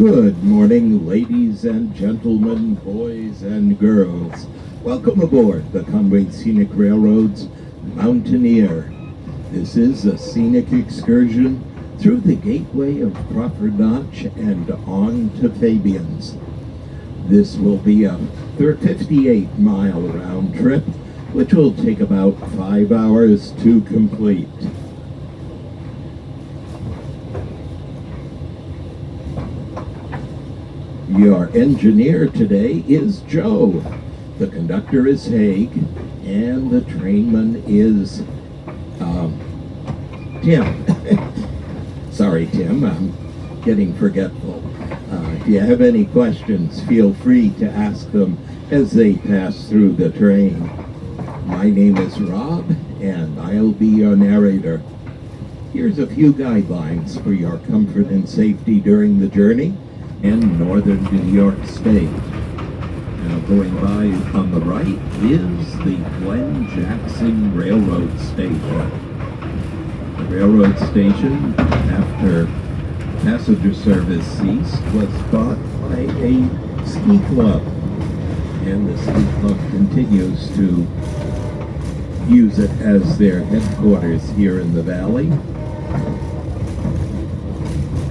Good morning, ladies and gentlemen, boys and girls. Welcome aboard the Conway Scenic Railroad's Mountaineer. This is a scenic excursion through the gateway of Crawford Notch and on to Fabians. This will be a 58-mile round trip, which will take about 5 hours to complete. Your engineer today is Joe, the conductor is Haig, and the trainman is Tim. Sorry, Tim, I'm getting forgetful. If you have any questions, feel free to ask them as they pass through the train. My name is Rob, and I'll be your narrator. Here's a few guidelines for your comfort and safety during the journey in northern New York State. Now, going by on the right is the Glen Jackson Railroad Station. The railroad station, after passenger service ceased, was bought by a ski club, and the ski club continues to use it as their headquarters here in the valley.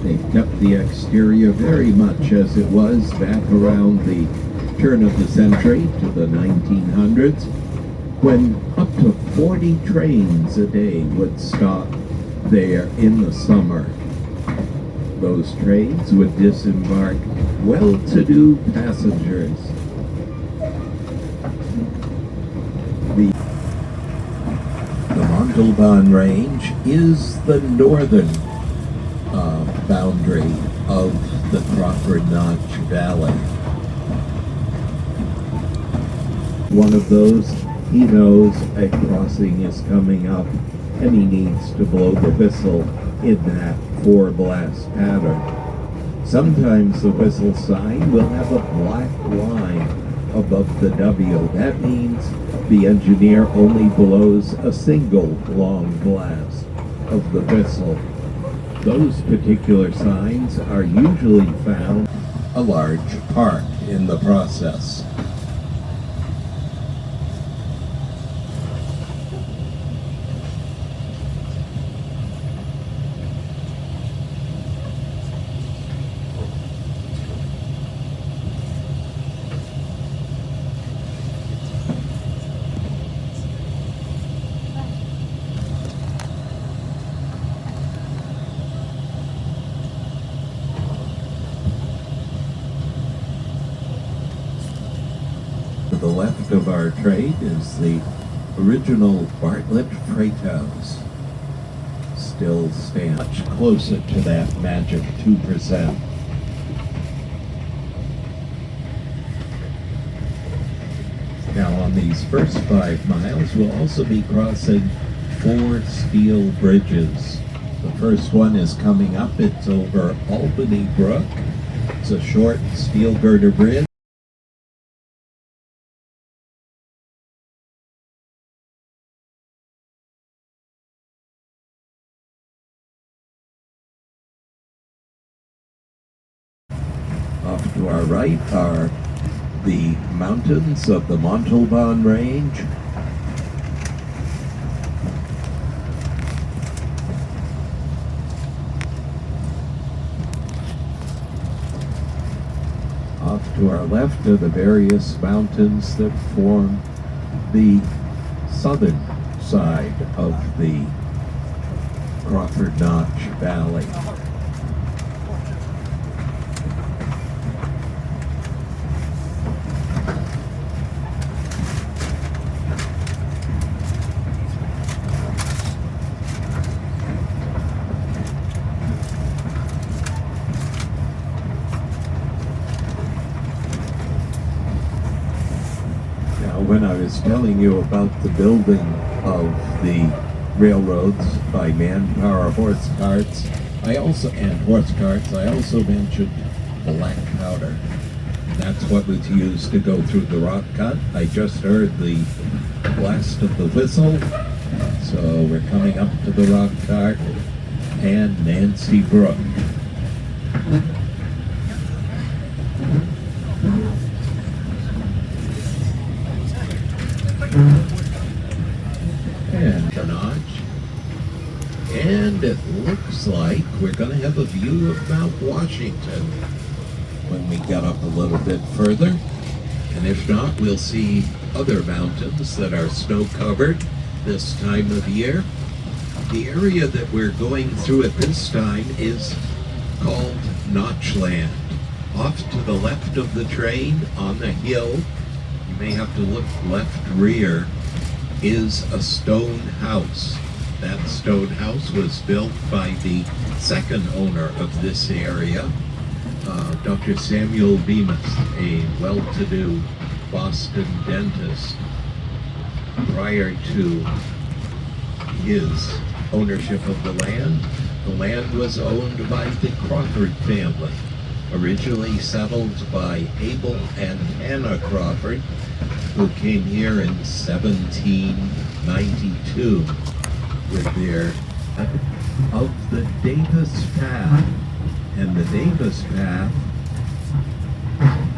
They've kept the exterior very much as it was back around the turn of the century to the 1900s, when up to 40 trains a day would stop there in the summer. Those trains would disembark well-to-do passengers. The Montalban Range is the northern boundary of the Crawford Notch Valley. One of those, he knows a crossing is coming up and he needs to blow the whistle in that 4-blast pattern. Sometimes the whistle sign will have a black line above the W. That means the engineer only blows a single long blast of the whistle. Those particular signs are usually found a large park in the process. To the left of our train is the original Bartlett Freight House. Still stands much closer to that magic 2%. Now on these first 5 miles, we'll also be crossing 4 steel bridges. The first one is coming up. It's over Albany Brook. It's a short steel girder bridge. Off to our right are the mountains of the Montalban Range. Off to our left are the various mountains that form the southern side of the Crawford Notch Valley. When I was telling you about the building of the railroads by manpower horse carts, I also mentioned black powder. That's what was used to go through the rock cut. I just heard the blast of the whistle, so we're coming up to the rock cart and Nancy Brook. And it looks like we're going to have a view of Mount Washington when we get up a little bit further. And if not, we'll see other mountains that are snow-covered this time of year. The area that we're going through at this time is called Notchland. Off to the left of the train on the hill, you may have to look left rear, is a stone house. That stone house was built by the second owner of this area, Dr. Samuel Bemis, a well-to-do Boston dentist. Prior to his ownership of the land was owned by the Crawford family, originally settled by Abel and Hannah Crawford, who came here in 1792 with their of the Davis Path. And the Davis Path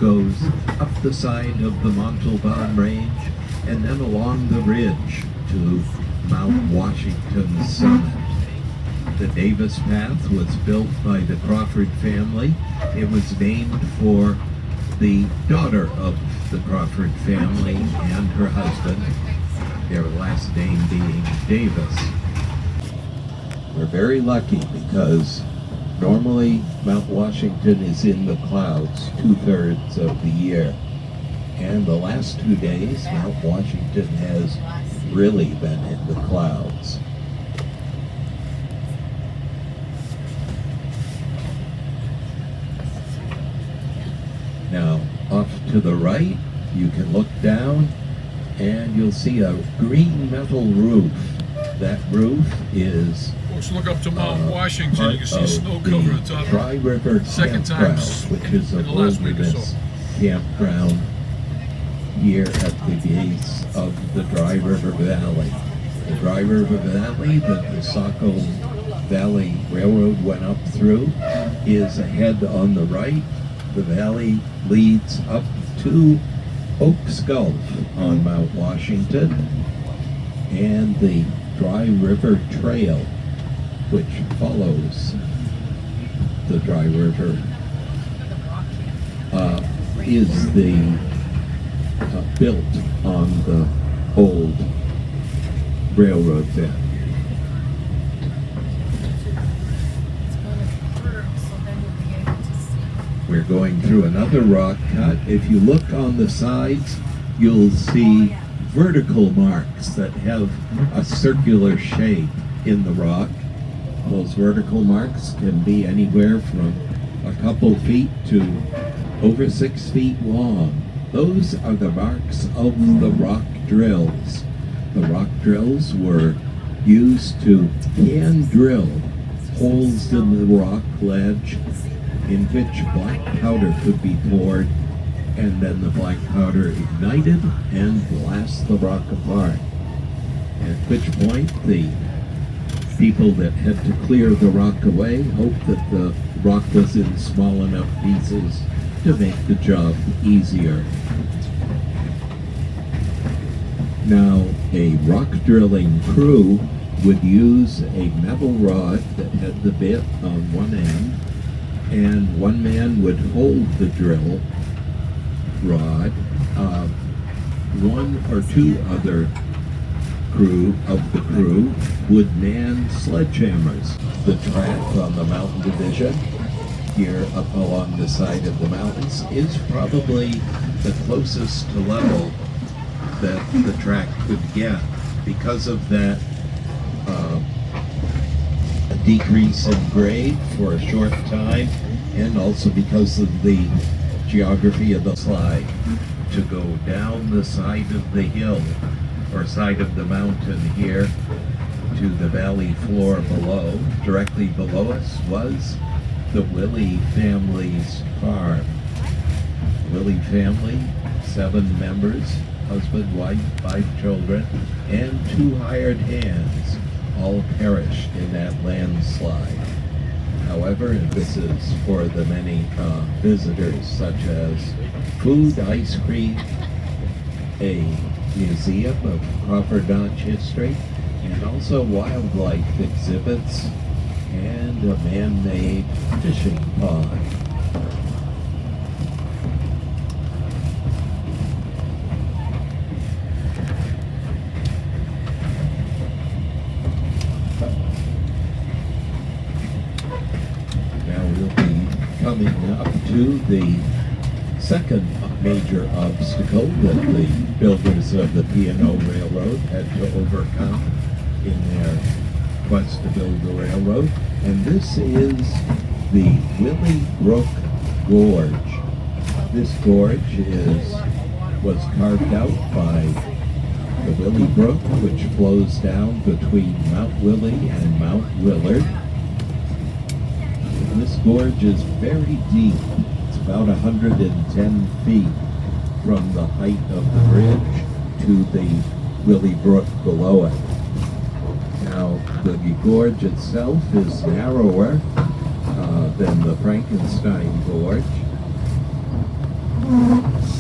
goes up the side of the Montalban Range and then along the ridge to Mount Washington summit. The Davis Path was built by the Crawford family. It was named for the daughter of the Crawford family and her husband, their last name being Davis. We're very lucky because normally Mount Washington is in the clouds 2/3 of the year. And the last 2 days, Mount Washington has really been in the clouds. Now, off to the right, you can look down and you'll see a green metal roof. That roof is look up to Mount Washington. You can see snow cover at the top. Dry River Second Campground, time which is a in the last week or so. wilderness campground here at the base of the Dry River Valley. The Dry River Valley that the Saco Valley Railroad went up through is ahead on the right. The valley leads up to Oaks Gulf on Mount Washington, and the Dry River Trail, which follows the Dry River, is built on the old railroad bed. We're going through another rock cut. If you look on the sides, you'll see vertical marks that have a circular shape in the rock. Those vertical marks can be anywhere from a couple feet to over 6 feet long. Those are the marks of the rock drills. The rock drills were used to hand drill holes in the rock ledge in which black powder could be poured, and then the black powder ignited and blast the rock apart. At which point the people that had to clear the rock away hoped that the rock was in small enough pieces to make the job easier. Now, a rock drilling crew would use a metal rod that had the bit on one end, and one man would hold the drill rod. One or two other of the crew would man sledgehammers. The track on the mountain division here up along the side of the mountains is probably the closest to level that the track could get because of that a decrease in grade for a short time, and also because of the geography of the slide. To go down the side of the hill or side of the mountain here to the valley floor below, directly below us, was the Willie family's farm. Willie family, 7 members, husband, wife, 5 children, and 2 hired hands, all perished in that landslide. However, this is for the many visitors, such as food, ice cream, a museum of Crawford Notch history, and also wildlife exhibits and a man-made fishing pond. Now we'll be coming up to the second major obstacle that the builders of the P&O Railroad had to overcome in their quest to build the railroad, and this is the Willie Brook Gorge. This gorge was carved out by the Willie Brook, which flows down between Mount Willie and Mount Willard. And this gorge is very deep. It's about 110 feet from the height of the bridge to the Willie Brook below it. Now, the gorge itself is narrower than the Frankenstein Gorge.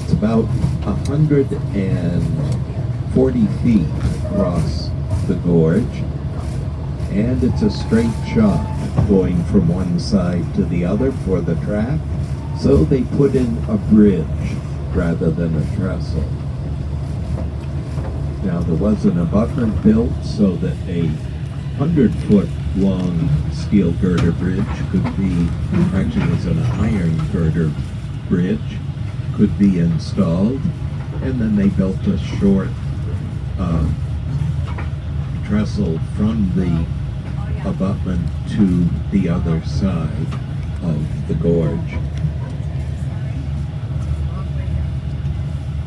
It's about 140 feet across the gorge, and it's a straight shot going from one side to the other for the track, so they put in a bridge rather than a trestle. Now, there was an abutment built so that a 100-foot long steel girder bridge could be, actually it was an iron girder bridge, could be installed, and then they built a short trestle from the abutment to the other side of the gorge.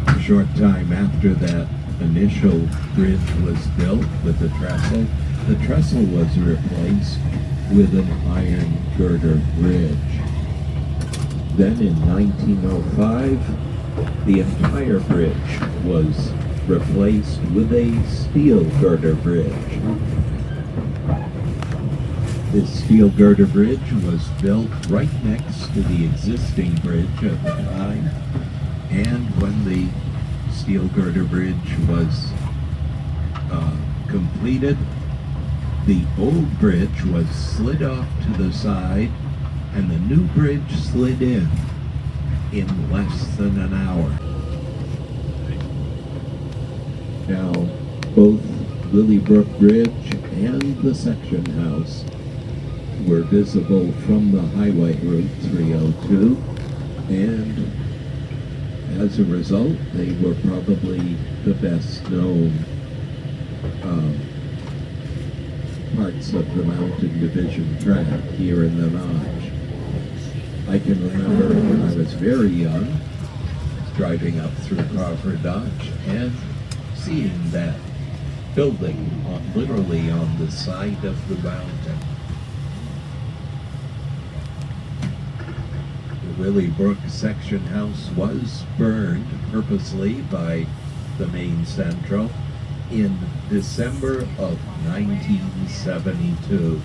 A short time after that initial bridge was built with the trestle was replaced with an iron girder bridge. Then in 1905, the entire bridge was replaced with a steel girder bridge. This steel girder bridge was built right next to the existing bridge at the time, and when the steel girder bridge was completed, the old bridge was slid off to the side and the new bridge slid in less than an hour. Now, both Willie Brook Bridge and the section house were visible from the highway route 302, and as a result, they were probably the best known parts of the Mountain Division track here in the Notch. I can remember when I was very young, driving up through Crawford Notch and seeing that building literally on the side of the mountain. The Willie Brook section house was burned purposely by the Maine Central in December of 1972,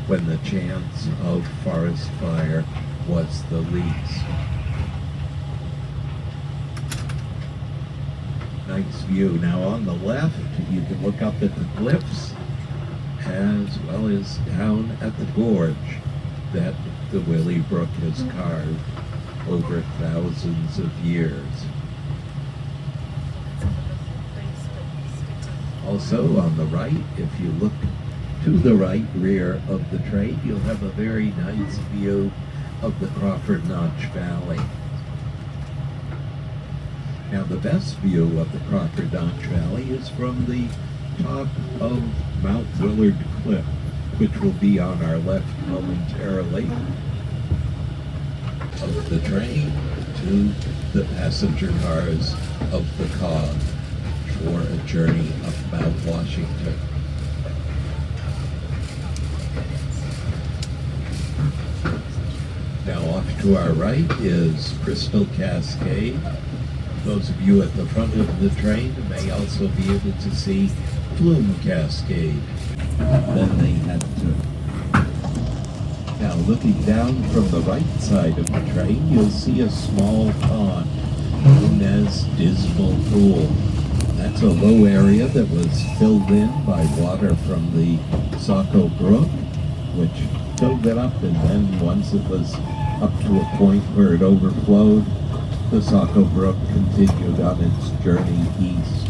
when the chance of forest fire was the least. Nice view. Now on the left, you can look up at the cliffs as well as down at the gorge that the Willie Brook has carved over thousands of years. Also on the right, if you look to the right rear of the train, you'll have a very nice view of the Crawford Notch Valley. Now the best view of the Crawford Notch Valley is from the top of Mount Willard Cliff, which will be on our left momentarily, of the train to the passenger cars of the cog for a journey up Mount Washington. Now off to our right is Crystal Cascade. Those of you at the front of the train may also be able to see Flume Cascade. Then they had to. Now looking down from the right side of the train, you'll see a small pond known as Dismal Pool. That's a low area that was filled in by water from the Saco Brook, which filled it up, and then once it was up to a point where it overflowed, the Saco Brook continued on its journey east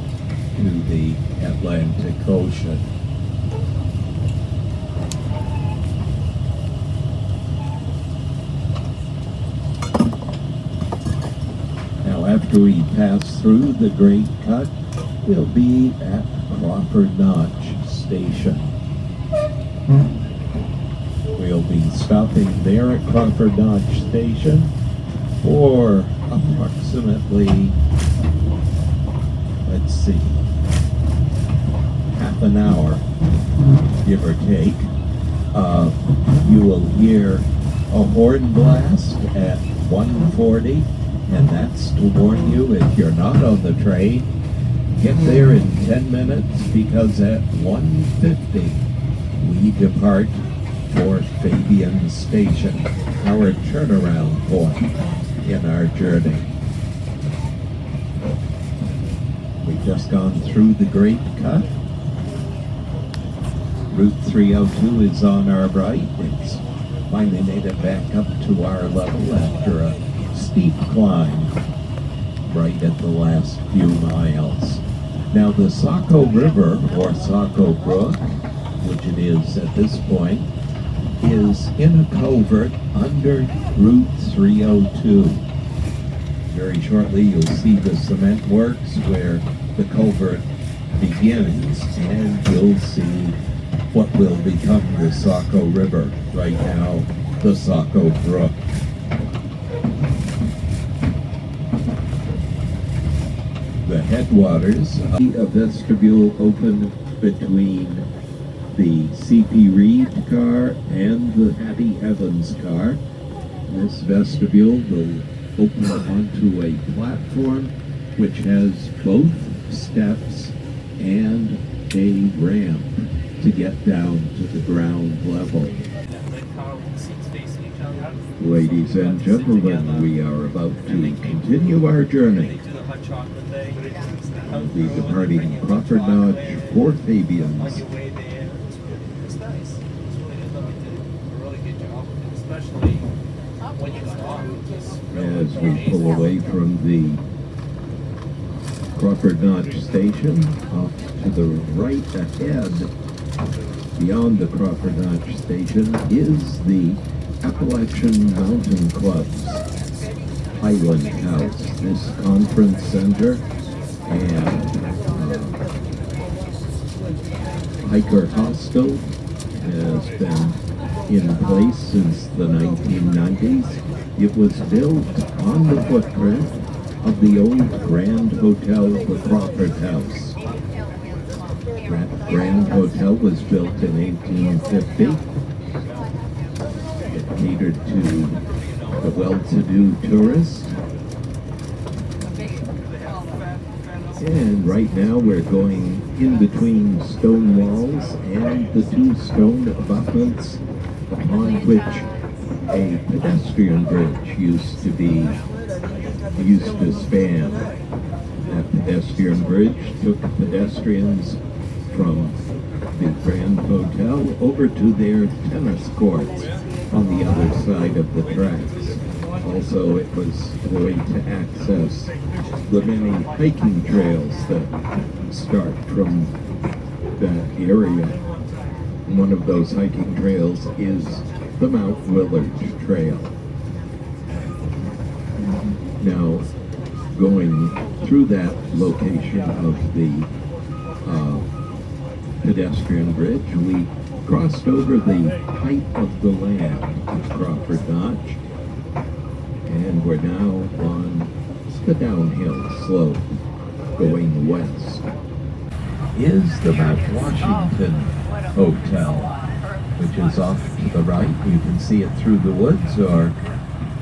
to the Atlantic Ocean. Now, after we pass through the Great Cut, we'll be at Crawford Notch Station. We'll be stopping there at Crawford Notch Station for approximately, let's see, half an hour, give or take. You will hear a horn blast at 1:40, and that's to warn you if you're not on the train, get there in 10 minutes, because at 1:50 we depart for Fabian Station, our turnaround point in our journey. We've just gone through the Great Cut. Route 302 is on our right. It's finally made it back up to our level after a steep climb right at the last few miles. Now the Saco River, or Saco Brook, which it is at this point, is in a covert under Route 302. Very shortly you'll see the cement works where the covert begins, and you'll see what will become the Saco River, right now the Saco Brook. The headwaters, a vestibule open between the C.P. Reed car and the Hattie Evans car. This vestibule will open onto a platform which has both steps and a ramp to get down to the ground level. Ladies and gentlemen, we are about to continue our journey. We'll be departing Crawford Notch for Fabians. As we pull away from the Crawford Notch Station, off to the right ahead, beyond the Crawford Notch Station, is the Appalachian Mountain Club's Highland House. This conference center and hiker hostel has been in place since the 1990s. It was built on the footprint of the old Grand Hotel, the Crawford House. That Grand Hotel was built in 1850. It catered to the well-to-do tourist. And right now we're going in between stone walls and the two stone abutments upon which a pedestrian bridge used to span. That pedestrian bridge took pedestrians from the Grand Hotel over to their tennis courts on the other side of the tracks. Also, it was a way to access the many hiking trails that start from that area. One of those hiking trails is the Mount Willard Trail. Now, going through that location of the pedestrian bridge, we crossed over the height of the land of Crawford Notch, and we're now on the downhill slope going west. Is the Mount Washington Hotel, which is off to the right. You can see it through the woods, or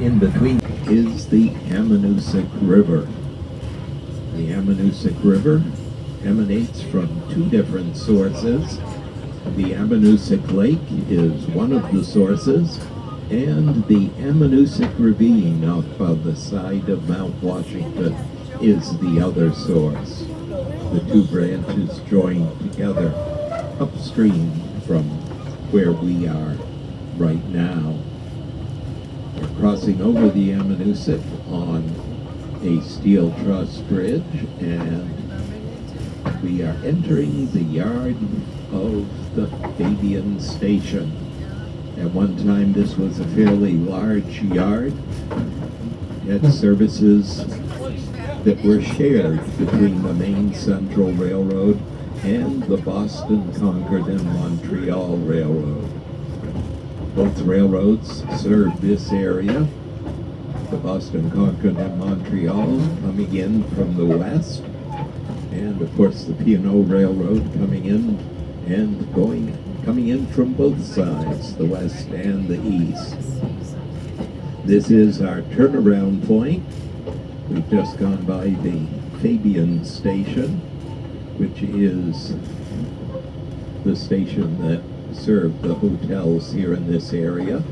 in between is the Ammonoosuc River. The Ammonoosuc River emanates from two different sources. The Ammonoosuc Lake is one of the sources, and the Ammonoosuc Ravine off on the side of Mount Washington is the other source. The two branches join together upstream from where we are right now. We're crossing over the Ammonoosuc on a steel truss bridge, and we are entering the yard of the Fabian Station. At one time, this was a fairly large yard. It had services that were shared between the Maine Central Railroad and the Boston, Concord, and Montreal Railroad. Both railroads served this area. The Boston, Concord, and Montreal coming in from the west, and of course the P&O Railroad coming in from both sides, the west and the east. This is our turnaround point. We've just gone by the Fabian Station, which is the station that served the hotels here in this area.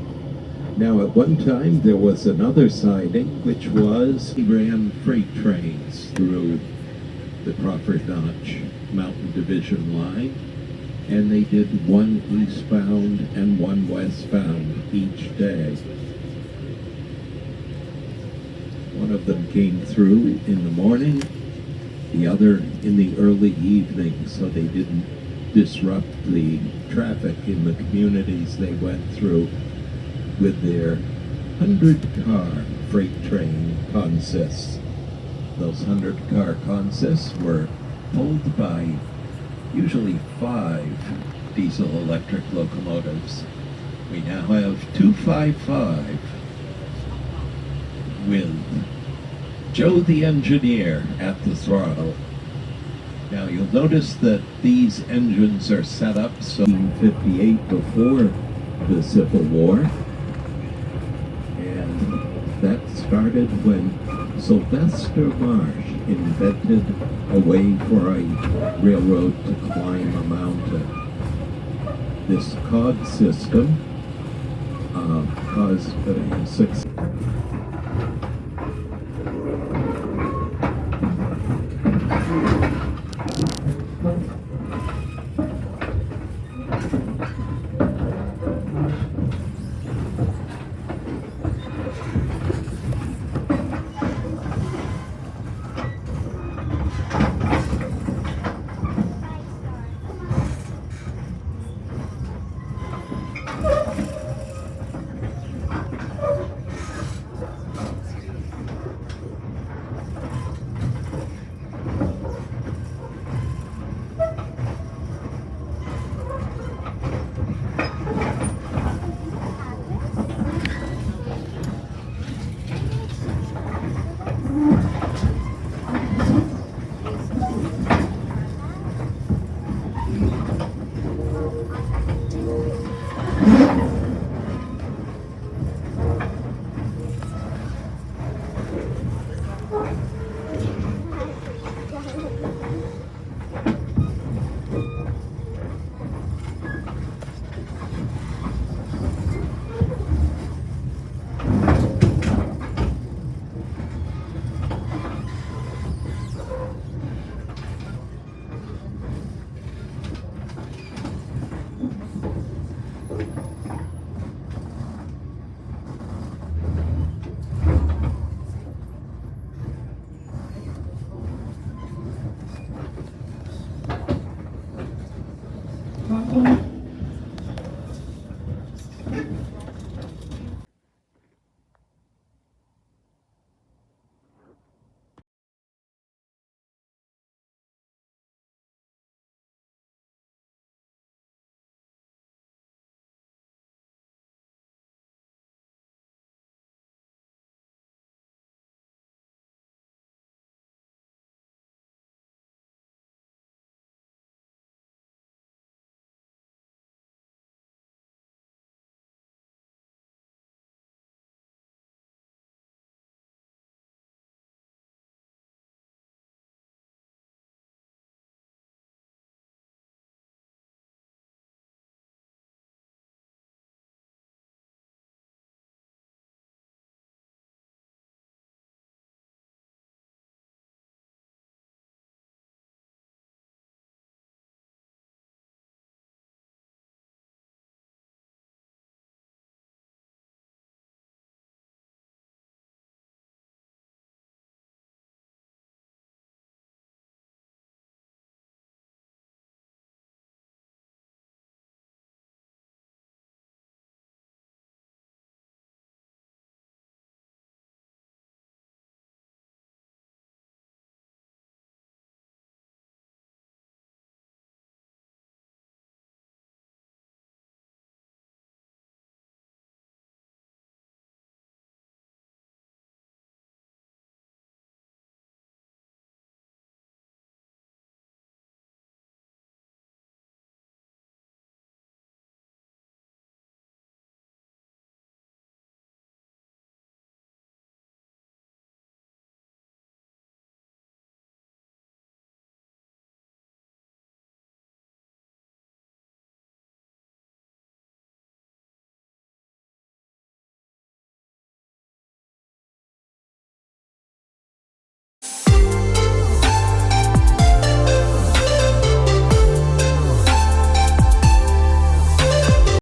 Now, at one time, there was another siding, which was he ran freight trains through the Crawford Notch Mountain Division line, and they did one eastbound and one westbound each day. One of them came through in the morning, the other in the early evening, so they didn't disrupt the traffic in the communities they went through with their 100-car freight train consists. Those 100-car consists were pulled by usually 5 diesel-electric locomotives. We now have 255 with Joe the engineer at the throttle. Now you'll notice that these engines are set up so 1958 before the Civil War, and that started when Sylvester Marsh invented a way for a railroad to climb a mountain. This cog system caused a success. Thank you.